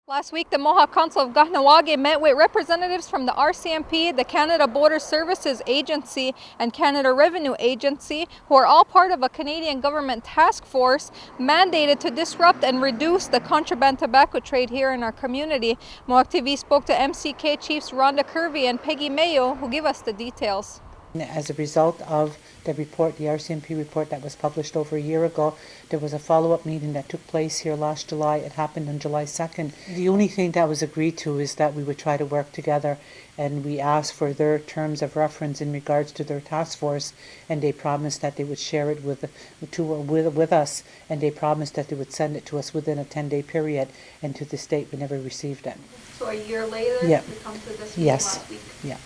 Last week, the Mohawk Council of Kahnawake met with representatives from the RCMP, the Canada Border Services Agency, and Canada Revenue Agency, who are all part of a Canadian government task force mandated to disrupt and reduce the contraband tobacco trade here in our community. Mohawk TV spoke to MCK Chiefs Rhonda Kirby and Peggy Mayo, who give us the details. As a result of the report, the RCMP report that was published over a year ago, there was a follow-up meeting that took place here last July. It happened on July 2nd. The only thing that was agreed to is that we would try to work together, and we asked for their terms of reference in regards to their task force, and they promised that they would share it with us, and they promised that they would send it to us within a 10-day period, and to this date we never received it. So a year later, yeah. We come to this meeting last week? Yeah.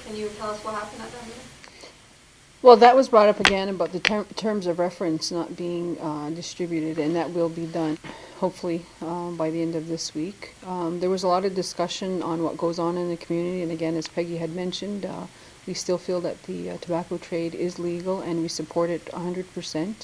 Can you tell us what happened at that meeting? Well, that was brought up again about the terms of reference not being distributed, and that will be done hopefully by the end of this week. There was a lot of discussion on what goes on in the community, and again, as Peggy had mentioned, we still feel that the tobacco trade is legal and we support it 100%.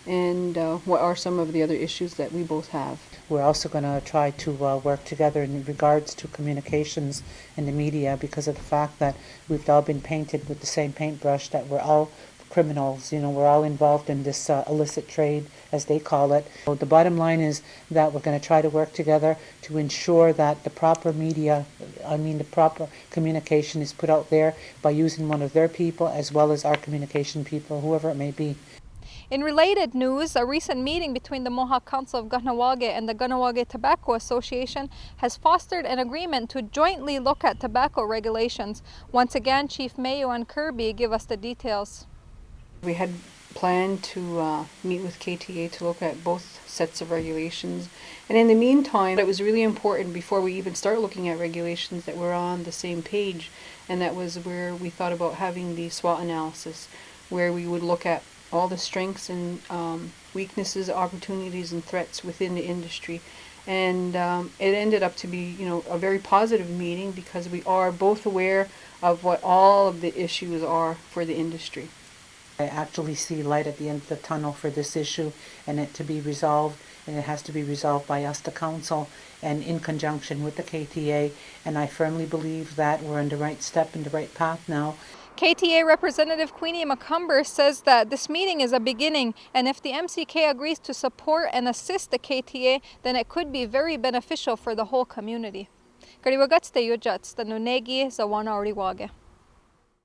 And what are some of the other issues that we both have? We're also going to try to work together in regards to communications in the media, because of the fact that we've all been painted with the same paintbrush, that we're all criminals, we're all involved in this illicit trade, as they call it. So the bottom line is that we're going to try to work together to ensure that the proper media, the proper communication is put out there by using one of their people as well as our communication people, whoever it may be. In related news, a recent meeting between the Mohawk Council of Kahnawake and the Kahnawake Tobacco Association has fostered an agreement to jointly look at tobacco regulations. Once again, Chief Mayo and Kirby give us the details. We had planned to meet with KTA to look at both sets of regulations. And in the meantime, it was really important before we even start looking at regulations that we're on the same page. And that was where we thought about having the SWOT analysis, where we would look at all the strengths and weaknesses, opportunities and threats within the industry. And it ended up to be, a very positive meeting, because we are both aware of what all of the issues are for the industry. I actually see light at the end of the tunnel for this issue, and it to be resolved, and it has to be resolved by us, the council, and in conjunction with the KTA, and I firmly believe that we're on the right step and the right path now. KTA Representative Queenie McCumber says that this meeting is a beginning, and if the MCK agrees to support and assist the KTA, then it could be very beneficial for the whole community. Kariwagats te yujats, the Nunegi Zawana Oriwage.